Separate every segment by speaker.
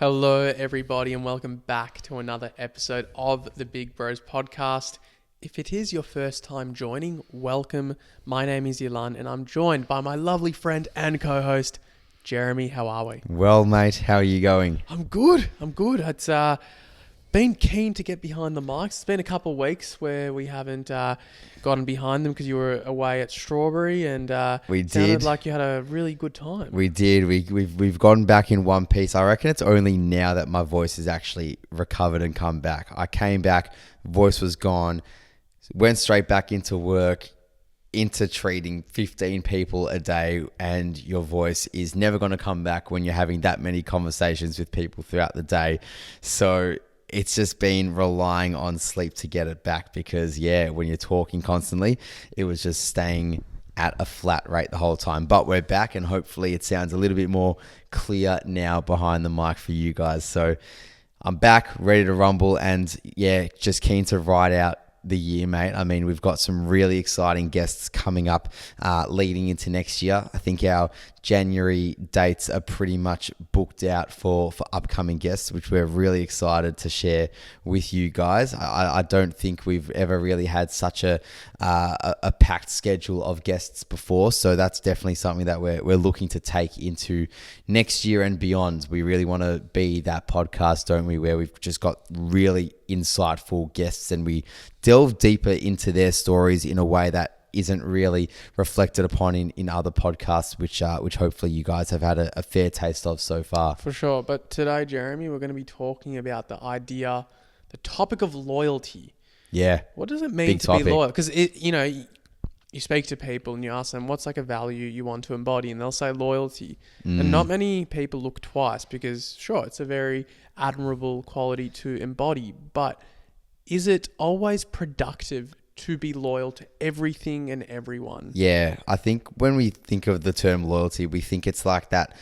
Speaker 1: Hello, everybody, and welcome back to another episode of the Big Bros podcast. If it is your first time joining, welcome. My name is Ilan, and I'm joined by my lovely friend and co-host, Jeremy. How are we?
Speaker 2: Well, mate, how are you going?
Speaker 1: I'm good. It's been keen to get behind the mics. It's been a couple of weeks where we haven't gotten behind them because you were away at Strawberry, and
Speaker 2: We
Speaker 1: it sounded
Speaker 2: did.
Speaker 1: like you had a really good time.
Speaker 2: We did. We've gone back in one piece. I reckon it's only now that my voice is actually recovered and come back. I came back, voice was gone, went straight back into work, into treating 15 people a day, and your voice is never going to come back when you're having that many conversations with people throughout the day. So it's just been relying on sleep to get it back because, when you're talking constantly, it was just staying at a flat rate the whole time. But we're back and hopefully it sounds a little bit more clear now behind the mic for you guys. So I'm back, ready to rumble, and just keen to ride out the year, mate. I mean, we've got some really exciting guests coming up leading into next year. I think our January dates are pretty much booked out for upcoming guests, which we're really excited to share with you guys. I don't think we've ever really had such a packed schedule of guests before, so that's definitely something that we're looking to take into next year and beyond. We really want to be that podcast, don't we, where we've just got really insightful guests and we delve deeper into their stories in a way that isn't really reflected upon in other podcasts, which hopefully you guys have had a fair taste of so far.
Speaker 1: For sure. But today, Jeremy, we're going to be talking about the topic of loyalty.
Speaker 2: Yeah.
Speaker 1: What does it mean
Speaker 2: Big
Speaker 1: to
Speaker 2: topic.
Speaker 1: be loyal? Because, you speak to people and you ask them, what's like a value you want to embody? And they'll say loyalty. And not many people look twice because, sure, it's a very admirable quality to embody. But is it always productive to be loyal to everything and everyone?
Speaker 2: Yeah, I think when we think of the term loyalty, we think it's like that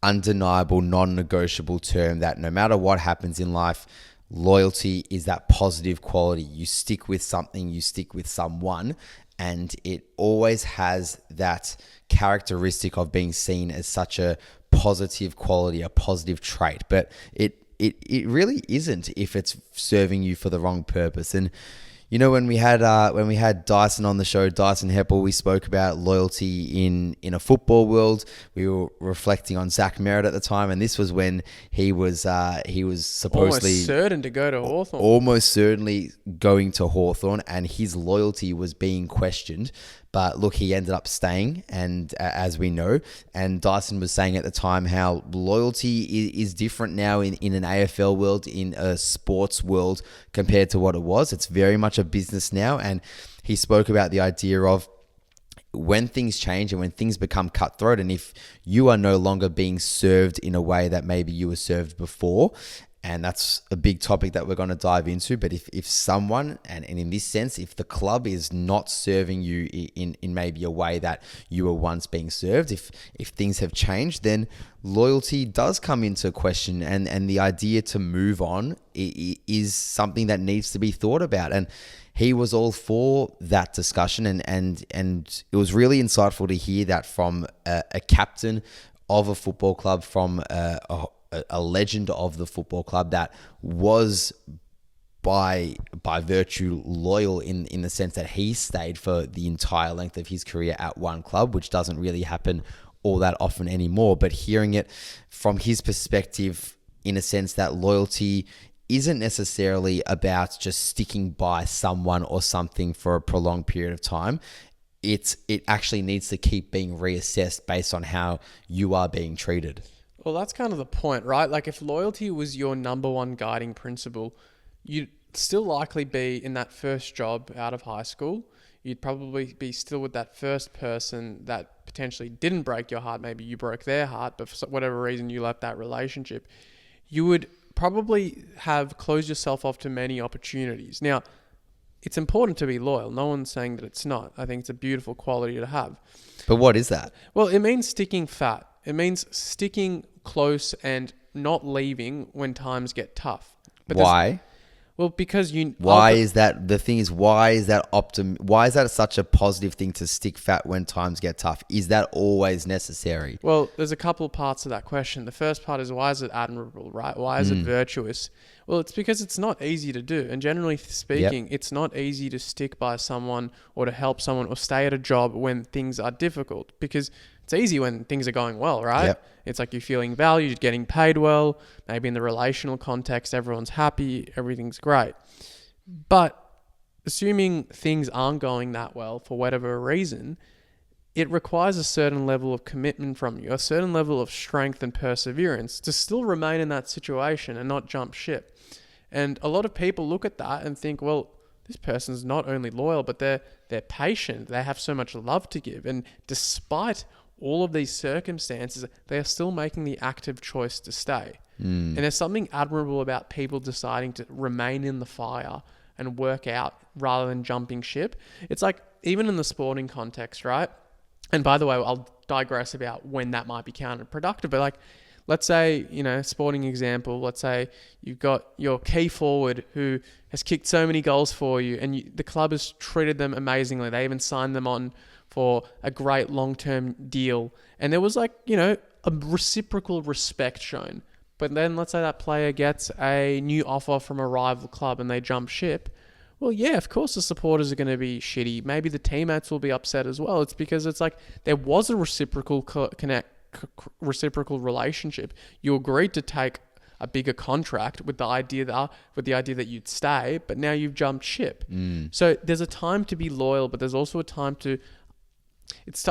Speaker 2: undeniable, non-negotiable term that no matter what happens in life, loyalty is that positive quality. You stick with something, you stick with someone, and it always has that characteristic of being seen as such a positive quality, a positive trait. But it really isn't if it's serving you for the wrong purpose. And you know, when we had Dyson on the show, Dyson Heppel, we spoke about loyalty in a football world. We were reflecting on Zach Merritt at the time, and this was when he was supposedly
Speaker 1: Almost certain to go to Hawthorn.
Speaker 2: almost certainly going to Hawthorn, and his loyalty was being questioned. But look, he ended up staying, and as we know, and Dyson was saying at the time how loyalty is different now in an AFL world, in a sports world compared to what it was. It's very much a business now, and he spoke about the idea of when things change and when things become cutthroat, and if you are no longer being served in a way that maybe you were served before. And that's a big topic that we're going to dive into. But if someone, and in this sense, if the club is not serving you in maybe a way that you were once being served, if things have changed, then loyalty does come into question. And the idea to move on is something that needs to be thought about. And he was all for that discussion. And it was really insightful to hear that from a captain of a football club, from a legend of the football club that was by virtue loyal in the sense that he stayed for the entire length of his career at one club, which doesn't really happen all that often anymore. But hearing it from his perspective, in a sense that loyalty isn't necessarily about just sticking by someone or something for a prolonged period of time. It actually needs to keep being reassessed based on how you are being treated.
Speaker 1: Well, that's kind of the point, right? Like if loyalty was your number one guiding principle, you'd still likely be in that first job out of high school. You'd probably be still with that first person that potentially didn't break your heart. Maybe you broke their heart, but for whatever reason you left that relationship. You would probably have closed yourself off to many opportunities. Now, it's important to be loyal. No one's saying that it's not. I think it's a beautiful quality to have.
Speaker 2: But what is that?
Speaker 1: Well, it means sticking fat. It means sticking close and not leaving when times get tough. But
Speaker 2: Why?
Speaker 1: Well, because
Speaker 2: Why is that the thing is why is that why is that such a positive thing to stick fat when times get tough? Is that always necessary?
Speaker 1: Well, there's a couple parts to that question. The first part is, why is it admirable, right? Why is it virtuous? Well, it's because it's not easy to do. And generally speaking, it's not easy to stick by someone or to help someone or stay at a job when things are difficult, because it's easy when things are going well, right?
Speaker 2: Yep.
Speaker 1: It's like you're feeling valued, you're getting paid well. Maybe in the relational context, everyone's happy, everything's great. But assuming things aren't going that well for whatever reason, it requires a certain level of commitment from you, a certain level of strength and perseverance to still remain in that situation and not jump ship. And a lot of people look at that and think, well, this person's not only loyal, but they're patient. They have so much love to give. And despite all of these circumstances, they are still making the active choice to stay. And there's something admirable about people deciding to remain in the fire and work out rather than jumping ship. It's like, even in the sporting context, right? And by the way, I'll digress about when that might be counterproductive, but like, let's say, sporting example, let's say you've got your key forward who has kicked so many goals for you, and the club has treated them amazingly. They even signed them on for a great long-term deal. And there was like, a reciprocal respect shown. But then let's say that player gets a new offer from a rival club and they jump ship. Well, yeah, of course the supporters are going to be shitty. Maybe the teammates will be upset as well. It's because it's like there was a reciprocal relationship. You agreed to take a bigger contract with the idea that you'd stay, but now you've jumped ship. So there's a time to be loyal, but there's also a time to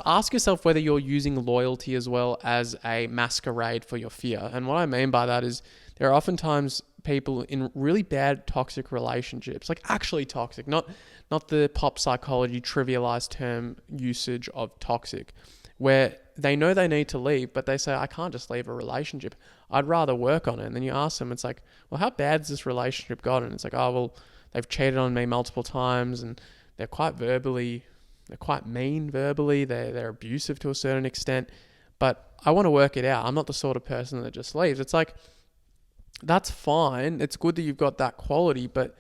Speaker 1: ask yourself whether you're using loyalty as well as a masquerade for your fear. And what I mean by that is there are oftentimes people in really bad toxic relationships, like actually toxic, not the pop psychology trivialized term usage of toxic, where they know they need to leave, but they say, I can't just leave a relationship. I'd rather work on it. And then you ask them, it's like, well, how bad has this relationship gotten? It's like, oh, well, they've cheated on me multiple times and they're quite mean verbally. They're abusive to a certain extent, but I want to work it out. I'm not the sort of person that just leaves. It's like, that's fine. It's good that you've got that quality, but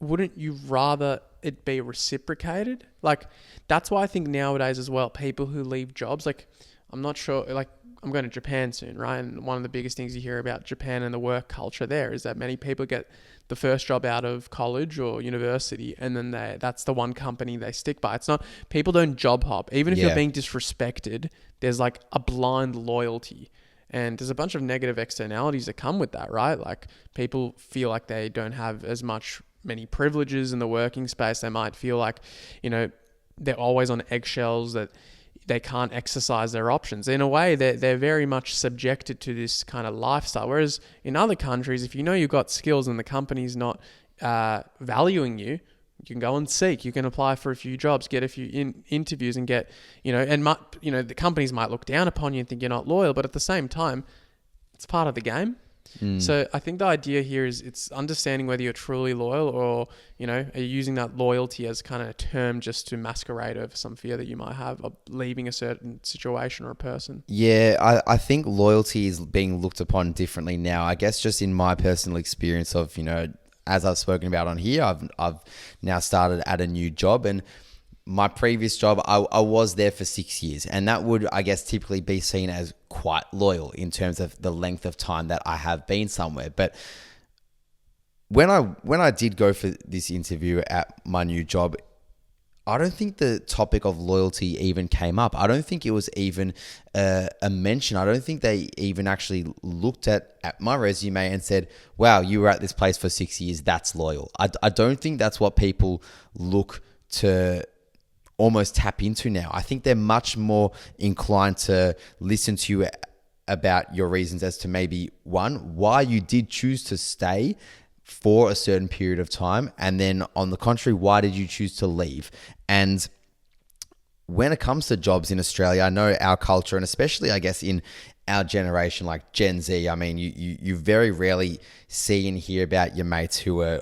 Speaker 1: wouldn't you rather it be reciprocated? Like, that's why I think nowadays as well, people who leave jobs, like, I'm not sure, like, I'm going to Japan soon, right? And one of the biggest things you hear about Japan and the work culture there is that many people get the first job out of college or university, and then that's the one company they stick by. It's not, people don't job hop. Even if you're being disrespected, there's like a blind loyalty. And there's a bunch of negative externalities that come with that, right? Like, people feel like they don't have as many privileges in the working space. They might feel like, they're always on eggshells, that they can't exercise their options. In a way, they're very much subjected to this kind of lifestyle. Whereas in other countries, if you know you've got skills and the company's not valuing you, you can go and seek. You can apply for a few jobs, get a few interviews, and get, the companies might look down upon you and think you're not loyal, but at the same time, it's part of the game. So I think the idea here is it's understanding whether you're truly loyal or, are you using that loyalty as kind of a term just to masquerade over some fear that you might have of leaving a certain situation or a person.
Speaker 2: Yeah, I think loyalty is being looked upon differently now. I guess just in my personal experience of, as I've spoken about on here, I've now started at a new job, and my previous job, I was there for 6 years, and that would, I guess, typically be seen as quite loyal in terms of the length of time that I have been somewhere. But when I did go for this interview at my new job, I don't think the topic of loyalty even came up. I don't think it was even a mention. I don't think they even actually looked at my resume and said, wow, you were at this place for 6 years, that's loyal. I don't think that's what people look to almost tap into now. I think they're much more inclined to listen to you about your reasons as to maybe, one, why you did choose to stay for a certain period of time, and then on the contrary, why did you choose to leave? And when it comes to jobs in Australia, I know our culture, and especially I guess in our generation, like Gen Z, I mean, you very rarely see and hear about your mates who are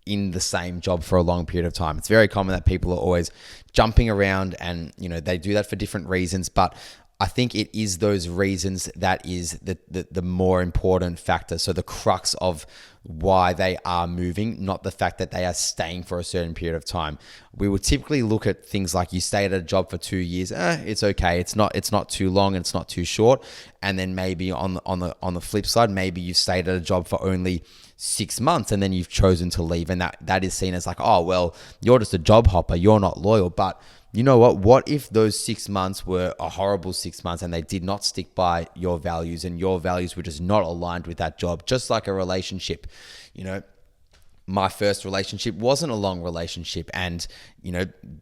Speaker 2: in the same job for a long period of time. It's very common that people are always jumping around, and they do that for different reasons. But I think it is those reasons that is the more important factor. So the crux of why they are moving, not the fact that they are staying for a certain period of time. We would typically look at things like you stayed at a job for 2 years. It's okay. It's not too long and it's not too short. And then maybe on the flip side, maybe you stayed at a job for only 6 months and then you've chosen to leave, and that is seen as like, oh well, you're just a job hopper. You're not loyal. But you know what? What if those 6 months were a horrible 6 months and they did not stick by your values and your values were just not aligned with that job? Just like a relationship, my first relationship wasn't a long relationship, and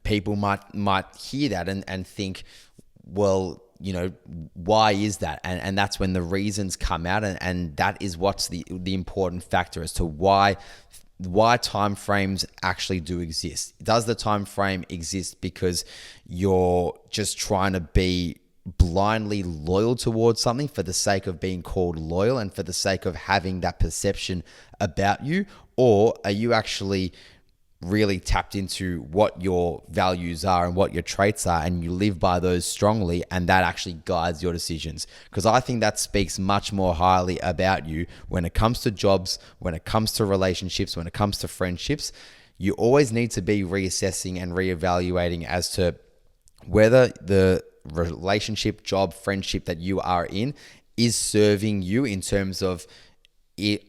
Speaker 2: people might hear that and think, well, why is that? And that's when the reasons come out, and that is what's the important factor as to why time frames actually do exist. Does the time frame exist because you're just trying to be blindly loyal towards something for the sake of being called loyal and for the sake of having that perception about you? Or are you actually really tapped into what your values are and what your traits are, and you live by those strongly, and that actually guides your decisions? Because I think that speaks much more highly about you when it comes to jobs, when it comes to relationships, when it comes to friendships. You always need to be reassessing and reevaluating as to whether the relationship, job, friendship that you are in is serving you in terms of,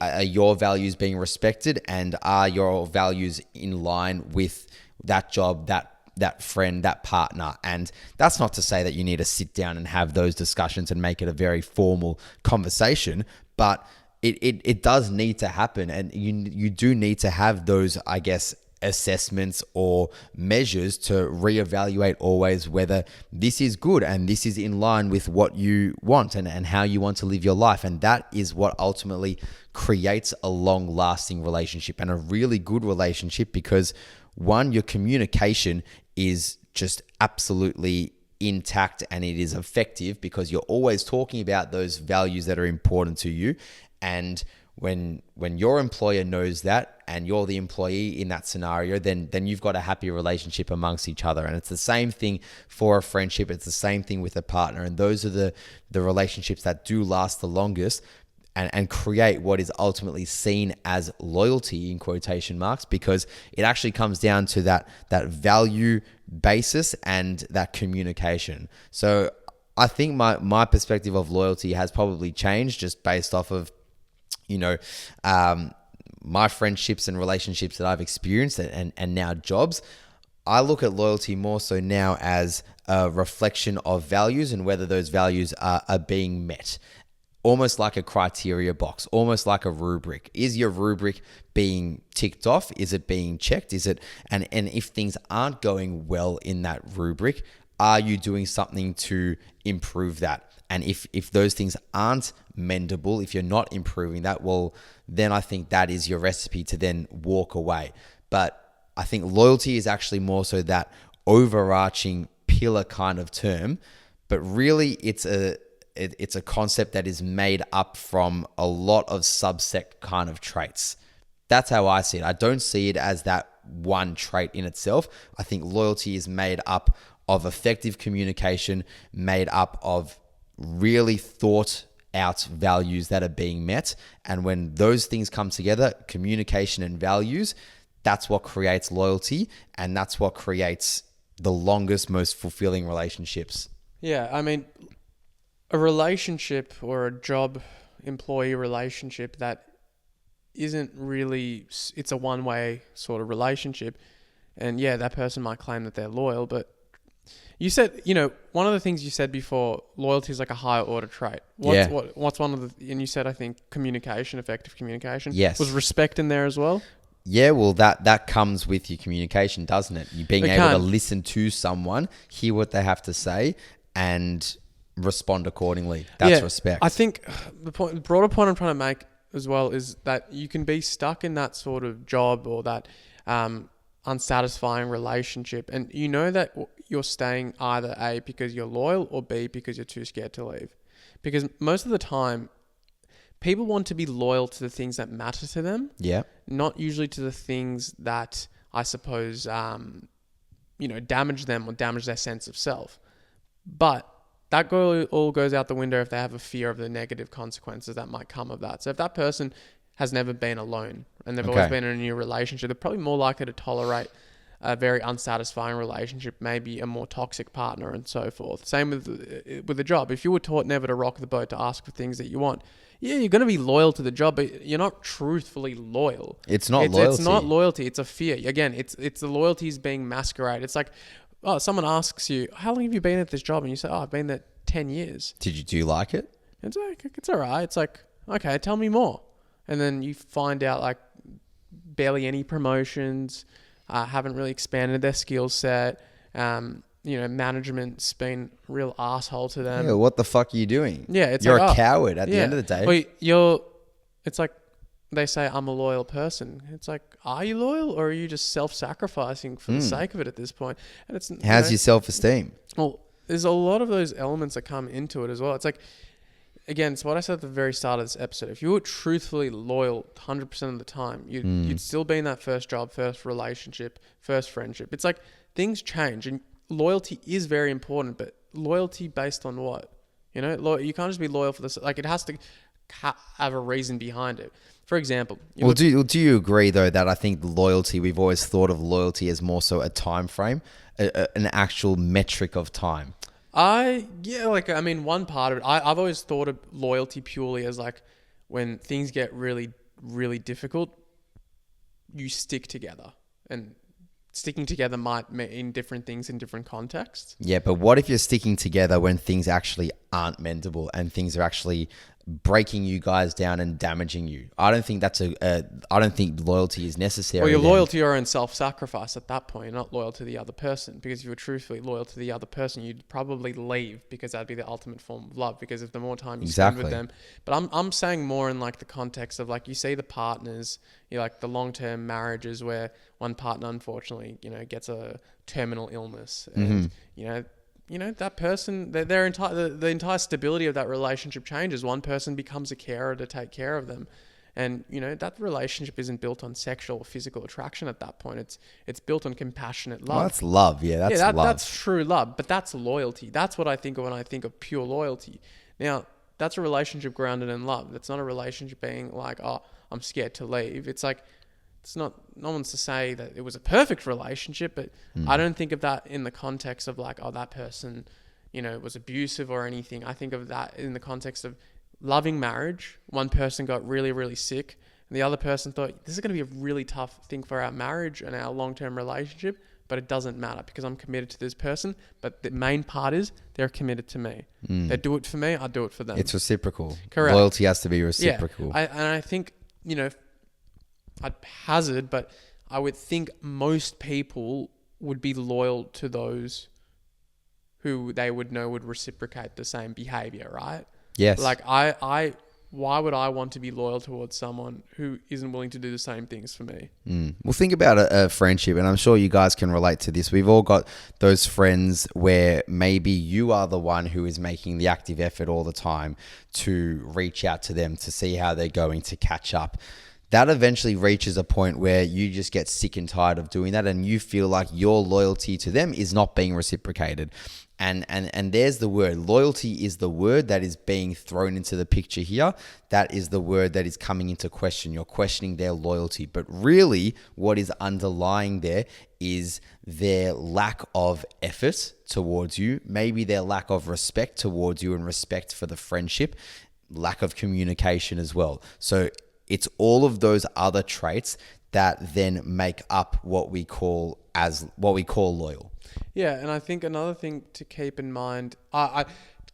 Speaker 2: are your values being respected, and are your values in line with that job, that friend, that partner? And that's not to say that you need to sit down and have those discussions and make it a very formal conversation, but it does need to happen, and you do need to have those, I guess, assessments or measures to reevaluate always whether this is good and this is in line with what you want and how you want to live your life. And that is what ultimately creates a long-lasting relationship and a really good relationship, because one, your communication is just absolutely intact and it is effective because you're always talking about those values that are important to you. And when your employer knows that and you're the employee in that scenario, then you've got a happy relationship amongst each other. And it's the same thing for a friendship. It's the same thing with a partner. And those are the relationships that do last the longest and create what is ultimately seen as loyalty, in quotation marks, because it actually comes down to that value basis and that communication. So I think my perspective of loyalty has probably changed just based off of my friendships and relationships that I've experienced and now jobs. I look at loyalty more so now as a reflection of values and whether those values are being met. Almost like a criteria box, almost like a rubric. Is your rubric being ticked off? Is it being checked? And if things aren't going well in that rubric, are you doing something to improve that? And if those things aren't mendable, if you're not improving that, well, then I think that is your recipe to then walk away. But I think loyalty is actually more so that overarching pillar kind of term, but really it's a concept that is made up from a lot of subset kind of traits. That's how I see it. I don't see it as that one trait in itself. I think loyalty is made up of effective communication, made up of really thought out values that are being met. And when those things come together, communication and values, that's what creates loyalty, and that's what creates the longest, most fulfilling relationships.
Speaker 1: Yeah, I mean, a relationship or a job employee relationship that isn't really, it's a one-way sort of relationship. And yeah, that person might claim that they're loyal, but you said, one of the things you said before, loyalty is like a higher order trait. What's one of the, and you said, I think, communication, effective communication.
Speaker 2: Yes.
Speaker 1: Was respect in there as well?
Speaker 2: Yeah, well, that comes with your communication, doesn't it? You being able to listen to someone, hear what they have to say, and respond accordingly. That's respect.
Speaker 1: I think the broader point I'm trying to make as well is that you can be stuck in that sort of job or that unsatisfying relationship, and you know that you're staying either A, because you're loyal, or B, because you're too scared to leave. Because most of the time, people want to be loyal to the things that matter to them.
Speaker 2: Yeah.
Speaker 1: Not usually to the things that I suppose, damage them or damage their sense of self. But that all goes out the window if they have a fear of the negative consequences that might come of that. So if that person has never been alone and they've always
Speaker 2: Okay.
Speaker 1: been in a new relationship, they're probably more likely to tolerate a very unsatisfying relationship, maybe a more toxic partner and so forth. Same with the job. If you were taught never to rock the boat, to ask for things that you want, yeah, you're going to be loyal to the job, but you're not truthfully loyal.
Speaker 2: It's not loyalty.
Speaker 1: It's not loyalty. It's a fear. Again, it's the loyalty is being masqueraded. It's like, oh, someone asks you, how long have you been at this job? And you say, oh, I've been there 10 years.
Speaker 2: Do you like it?
Speaker 1: It's like, it's all right. It's like, okay, tell me more. And then you find out like barely any promotions, haven't really expanded their skill set. Management's been a real asshole to them.
Speaker 2: Yeah, what the fuck are you doing?
Speaker 1: Yeah, it's
Speaker 2: you're
Speaker 1: like,
Speaker 2: a coward at the end of the day.
Speaker 1: Well, it's like they say, I'm a loyal person. It's like, are you loyal or are you just self-sacrificing for the sake of it at this point? And it's
Speaker 2: How's your self-esteem?
Speaker 1: Well, there's a lot of those elements that come into it as well. It's like, again, it's what I said at the very start of this episode. If you were truthfully loyal 100% of the time, you'd still be in that first job, first relationship, first friendship. It's like things change, and loyalty is very important, but loyalty based on what? You can't just be loyal for this. Like, it has to have a reason behind it. For example,
Speaker 2: do you agree though that I think loyalty, we've always thought of loyalty as more so a time frame, an actual metric of time?
Speaker 1: One part of it, I've always thought of loyalty purely as like when things get really, really difficult, you stick together, and sticking together might mean different things in different contexts.
Speaker 2: Yeah, but what if you're sticking together when things actually aren't mendable and things are actually breaking you guys down and damaging you? I don't think I don't think loyalty is necessary.
Speaker 1: Well, you're loyal to your own self-sacrifice at that point. You're not loyal to the other person, because if you were truthfully loyal to the other person, you'd probably leave, because that'd be the ultimate form of love, because of the more time you spend with them. But I'm saying more in like the context of like, you see the partners, like the long-term marriages where one partner unfortunately, gets a terminal illness, and that person, the entire stability of that relationship changes. One person becomes a carer to take care of them. And, that relationship isn't built on sexual or physical attraction at that point. It's built on compassionate love.
Speaker 2: Well, that's love. Yeah, that's love.
Speaker 1: That's true love, but that's loyalty. That's what I think of when I think of pure loyalty. Now, that's a relationship grounded in love. That's not a relationship being like, oh, I'm scared to leave. It's like, no one's to say that it was a perfect relationship, but I don't think of that in the context of like, oh, that person, was abusive or anything. I think of that in the context of loving marriage. One person got really, really sick, and the other person thought, this is going to be a really tough thing for our marriage and our long-term relationship, but it doesn't matter because I'm committed to this person. But the main part is they're committed to me. They do it for me, I do it for them.
Speaker 2: It's reciprocal.
Speaker 1: Correct.
Speaker 2: Loyalty has to be reciprocal.
Speaker 1: Yeah. I think, I'd hazard, but I would think most people would be loyal to those who they would know would reciprocate the same behavior, right?
Speaker 2: Yes.
Speaker 1: Like why would I want to be loyal towards someone who isn't willing to do the same things for me?
Speaker 2: Well, think about a friendship, and I'm sure you guys can relate to this. We've all got those friends where maybe you are the one who is making the active effort all the time to reach out to them, to see how they're going, to catch up. That eventually reaches a point where you just get sick and tired of doing that, and you feel like your loyalty to them is not being reciprocated. And there's the word. Loyalty is the word that is being thrown into the picture here. That is the word that is coming into question. You're questioning their loyalty. But really, what is underlying there is their lack of effort towards you, maybe their lack of respect towards you and respect for the friendship, lack of communication as well. So it's all of those other traits that then make up what we call loyal.
Speaker 1: Yeah, and I think another thing to keep in mind, I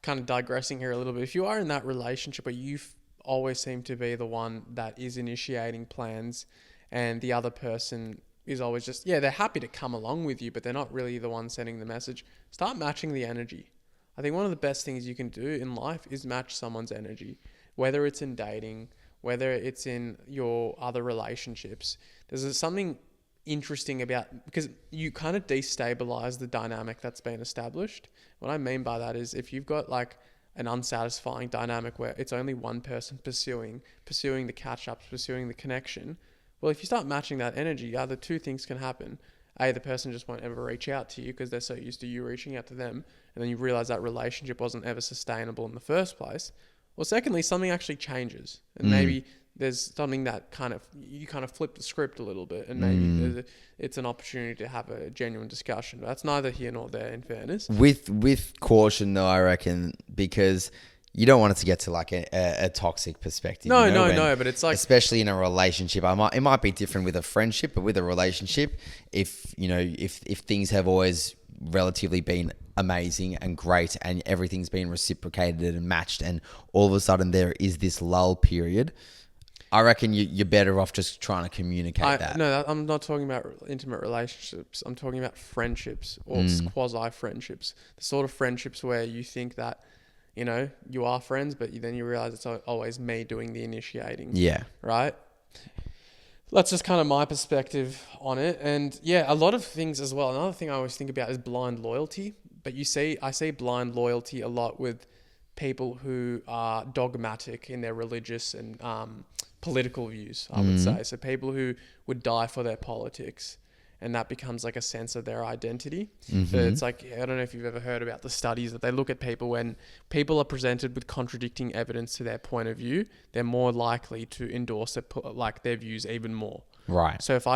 Speaker 1: kind of digressing here a little bit. If you are in that relationship where you always seem to be the one that is initiating plans, and the other person is always just, they're happy to come along with you, but they're not really the one sending the message. Start matching the energy. I think one of the best things you can do in life is match someone's energy, whether it's in dating, whether it's in your other relationships. There's something interesting about, because you kind of destabilize the dynamic that's been established. What I mean by that is if you've got like an unsatisfying dynamic where it's only one person pursuing the catch-ups, pursuing the connection, well, if you start matching that energy, either two things can happen. the person just won't ever reach out to you because they're so used to you reaching out to them, and then you realize that relationship wasn't ever sustainable in the first place. Or secondly, something actually changes, and maybe there's something that you kind of flip the script a little bit, and maybe it's an opportunity to have a genuine discussion. But that's neither here nor there, in fairness.
Speaker 2: With caution, though, I reckon, because you don't want it to get to like a toxic perspective.
Speaker 1: No, but it's like,
Speaker 2: especially in a relationship, it might be different with a friendship, but with a relationship, if things have always relatively been amazing and great and everything's been reciprocated and matched, and all of a sudden there is this lull period, I reckon you're better off just trying to communicate that.
Speaker 1: No, I'm not talking about intimate relationships. I'm talking about friendships or quasi-friendships. The sort of friendships where you think that, you are friends, but then you realize it's always me doing the initiating.
Speaker 2: Yeah.
Speaker 1: Right? That's just kind of my perspective on it. And yeah, a lot of things as well. Another thing I always think about is blind loyalty. But I see blind loyalty a lot with people who are dogmatic in their religious and political views, I would say. So people who would die for their politics, and that becomes like a sense of their identity. So it's like, I don't know if you've ever heard about the studies that they look at people when people are presented with contradicting evidence to their point of view, they're more likely to endorse their views even more.
Speaker 2: Right.
Speaker 1: So if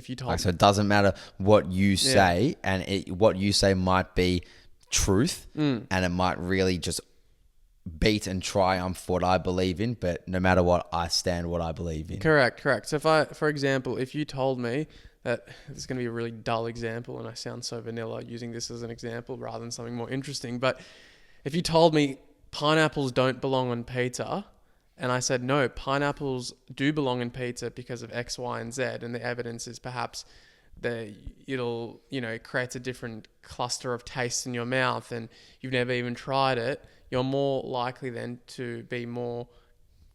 Speaker 1: you told
Speaker 2: so it doesn't matter what you say, and what you say might be truth, and it might really just beat and triumph what I believe in, but no matter what, I stand what I believe in.
Speaker 1: Correct. So for example, if you told me that, this is going to be a really dull example, and I sound so vanilla using this as an example rather than something more interesting, but if you told me pineapples don't belong on pizza, and I said, no, pineapples do belong in pizza because of X, Y, and Z, and the evidence is perhaps it creates a different cluster of taste in your mouth, and you've never even tried it, you're more likely then to be more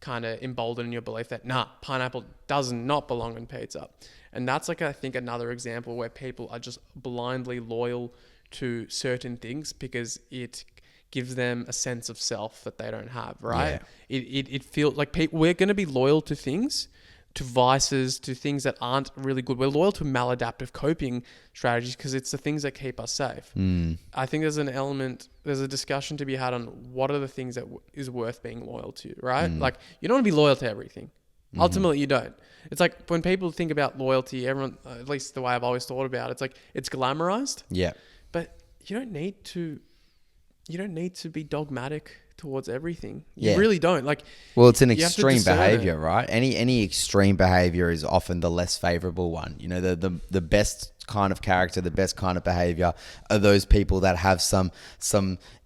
Speaker 1: kind of emboldened in your belief that, pineapple does not belong in pizza. And that's like, I think, another example where people are just blindly loyal to certain things because it gives them a sense of self that they don't have, right? Yeah. It feels like we're going to be loyal to things, to vices, to things that aren't really good. We're loyal to maladaptive coping strategies because it's the things that keep us safe. I think there's a discussion to be had on what are the things that is worth being loyal to, right? Like, you don't want to be loyal to everything. Ultimately, you don't. It's like when people think about loyalty, everyone, at least the way I've always thought about it, it's like it's glamorized.
Speaker 2: Yeah.
Speaker 1: But you don't need to be dogmatic towards everything. You really don't.
Speaker 2: Well, it's an extreme behavior, right? Any extreme behavior is often the less favorable one. The best kind of character, the best kind of behavior are those people that have some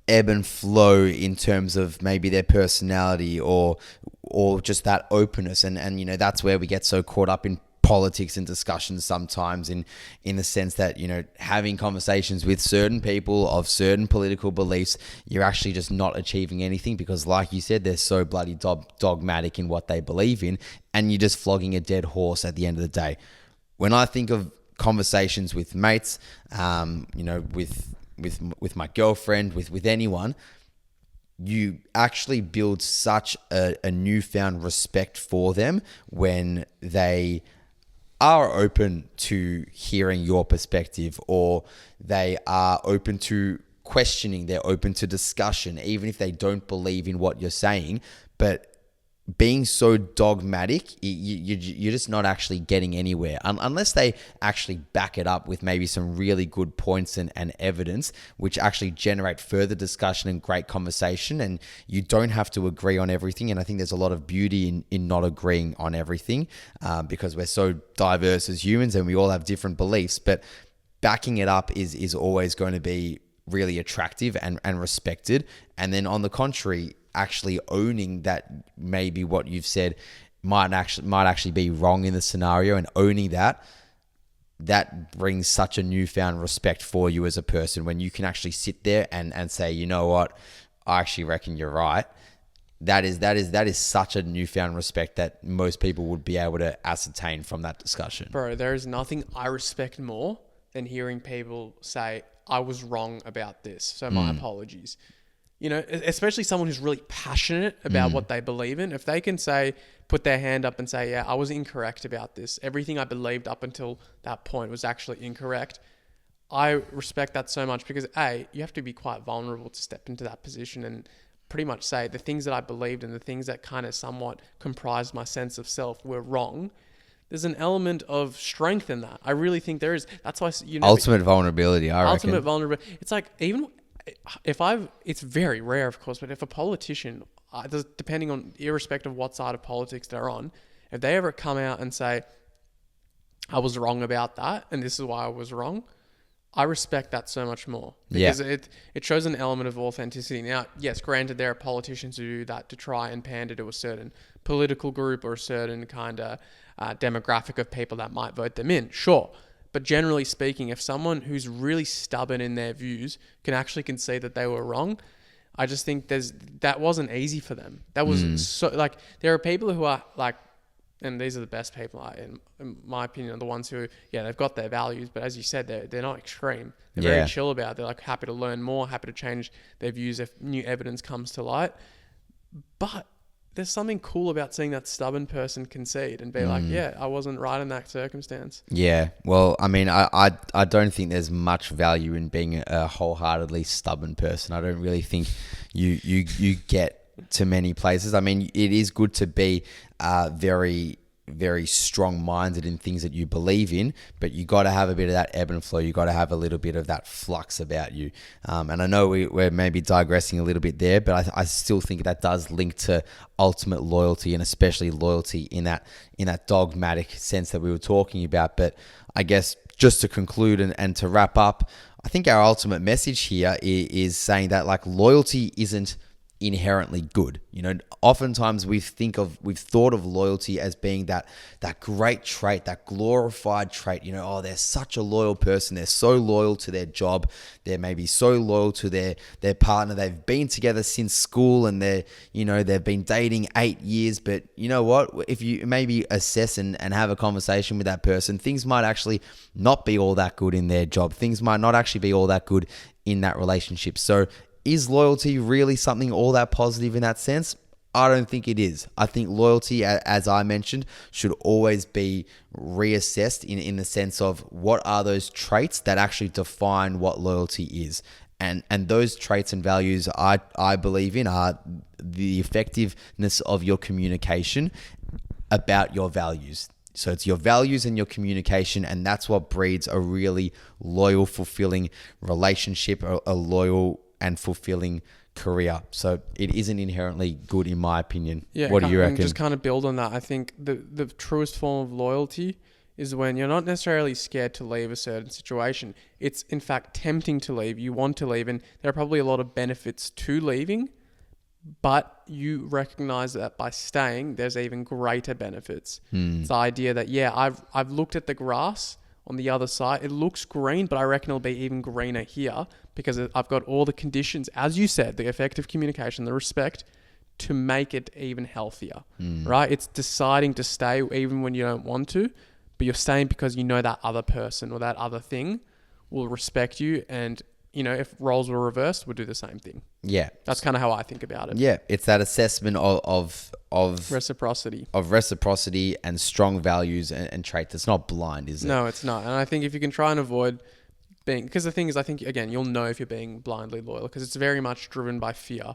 Speaker 2: ebb and flow in terms of maybe their personality or just that openness. And that's where we get so caught up in politics and discussions sometimes in the sense that, having conversations with certain people of certain political beliefs, you're actually just not achieving anything because, like you said, they're so bloody dogmatic in what they believe in, and you're just flogging a dead horse at the end of the day. When I think of conversations with mates, with my girlfriend, with anyone, you actually build such a newfound respect for them when they are open to hearing your perspective, or they are open to questioning, they're open to discussion, even if they don't believe in what you're saying. But being so dogmatic, you're just not actually getting anywhere unless they actually back it up with maybe some really good points and evidence, which actually generate further discussion and great conversation. And you don't have to agree on everything. And I think there's a lot of beauty in not agreeing on everything because we're so diverse as humans and we all have different beliefs. But backing it up is always going to be really attractive and respected. And then on the contrary, actually owning that maybe what you've said might actually be wrong in the scenario, and owning that brings such a newfound respect for you as a person when you can actually sit there and say, you know what, I actually reckon you're right. That is such a newfound respect that most people would be able to ascertain from that discussion.
Speaker 1: Bro, there is nothing I respect more than hearing people say, I was wrong about this, so my apologies. especially someone who's really passionate about what they believe in, if they can put their hand up and say, yeah, I was incorrect about this. Everything I believed up until that point was actually incorrect. I respect that so much because you have to be quite vulnerable to step into that position and pretty much say the things that I believed and the things that kind of somewhat comprised my sense of self were wrong. There's an element of strength in that. I really think there is. That's why
Speaker 2: ultimate vulnerability. I reckon.
Speaker 1: Ultimate vulnerability. It's like even it's very rare, of course, but if a politician, depending on irrespective of what side of politics they're on, if they ever come out and say, I was wrong about that and this is why I was wrong, I respect that so much more because it shows an element of authenticity. Now, yes, granted, there are politicians who do that to try and pander to a certain political group or a certain kind of demographic of people that might vote them in. Sure. But generally speaking, if someone who's really stubborn in their views can actually concede that they were wrong, I just think that wasn't easy for them. That was so like, there are people who are like, and these are the best people, in my opinion, are the ones who, they've got their values, but as you said, they're not extreme. They're very chill about it. They're like happy to learn more, happy to change their views if new evidence comes to light. But there's something cool about seeing that stubborn person concede and be like, I wasn't right in that circumstance.
Speaker 2: Yeah. Well, I mean, I don't think there's much value in being a wholeheartedly stubborn person. I don't really think you get to many places. I mean, it is good to be very, very strong-minded in things that you believe in, but you got to have a bit of that ebb and flow. You got to have a little bit of that flux about you. And I know we're maybe digressing a little bit there, but I still think that does link to ultimate loyalty, and especially loyalty in that dogmatic sense that we were talking about. But I guess just to conclude and to wrap up, I think our ultimate message here is saying that like loyalty isn't inherently good. Oftentimes we've thought of loyalty as being that great trait, that glorified trait. They're such a loyal person. They're so loyal to their job. They're maybe so loyal to their partner. They've been together since school and they've been dating 8 years. But you know what? If you maybe assess and have a conversation with that person, things might actually not be all that good in their job. Things might not actually be all that good in that relationship. So is loyalty really something all that positive in that sense? I don't think it is. I think loyalty, as I mentioned, should always be reassessed in the sense of what are those traits that actually define what loyalty is. And those traits and values I believe in are the effectiveness of your communication about your values. So it's your values and your communication, and that's what breeds a really loyal, fulfilling relationship, a loyal and fulfilling career. So it isn't inherently good in my opinion.
Speaker 1: Yeah,
Speaker 2: what do you reckon?
Speaker 1: Just kind of build on that. I think the truest form of loyalty is when you're not necessarily scared to leave a certain situation. It's in fact tempting to leave. You want to leave, and there are probably a lot of benefits to leaving, but you recognize that by staying, there's even greater benefits. It's the idea that, I've looked at the grass on the other side. It looks green, but I reckon it'll be even greener here because I've got all the conditions, as you said, the effective communication, the respect, to make it even healthier, right? It's deciding to stay even when you don't want to, but you're staying because you know that other person or that other thing will respect you, and if roles were reversed, would do the same thing. Yeah. That's kind of how I think about it.
Speaker 2: Yeah. It's that assessment of
Speaker 1: reciprocity.
Speaker 2: Of reciprocity and strong values and traits. It's not blind, is it?
Speaker 1: No, it's not. And I think if you can try and avoid because the thing is, I think, again, you'll know if you're being blindly loyal because it's very much driven by fear.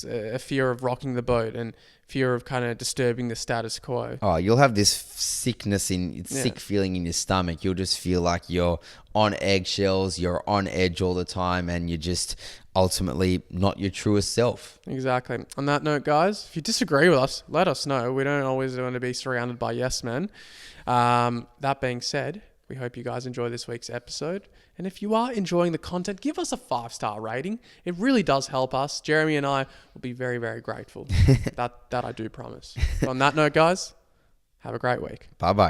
Speaker 1: A fear of rocking the boat and fear of kind of disturbing the status quo.
Speaker 2: Oh, you'll have this sick feeling in your stomach. You'll just feel like you're on eggshells, you're on edge all the time, and you're just ultimately not your truest self.
Speaker 1: Exactly. On that note, guys, if you disagree with us, let us know. We don't always want to be surrounded by yes men. That being said, we hope you guys enjoy this week's episode. And if you are enjoying the content, give us a 5-star rating. It really does help us. Jeremy and I will be very, very grateful. that I do promise. So on that note, guys, have a great week.
Speaker 2: Bye-bye.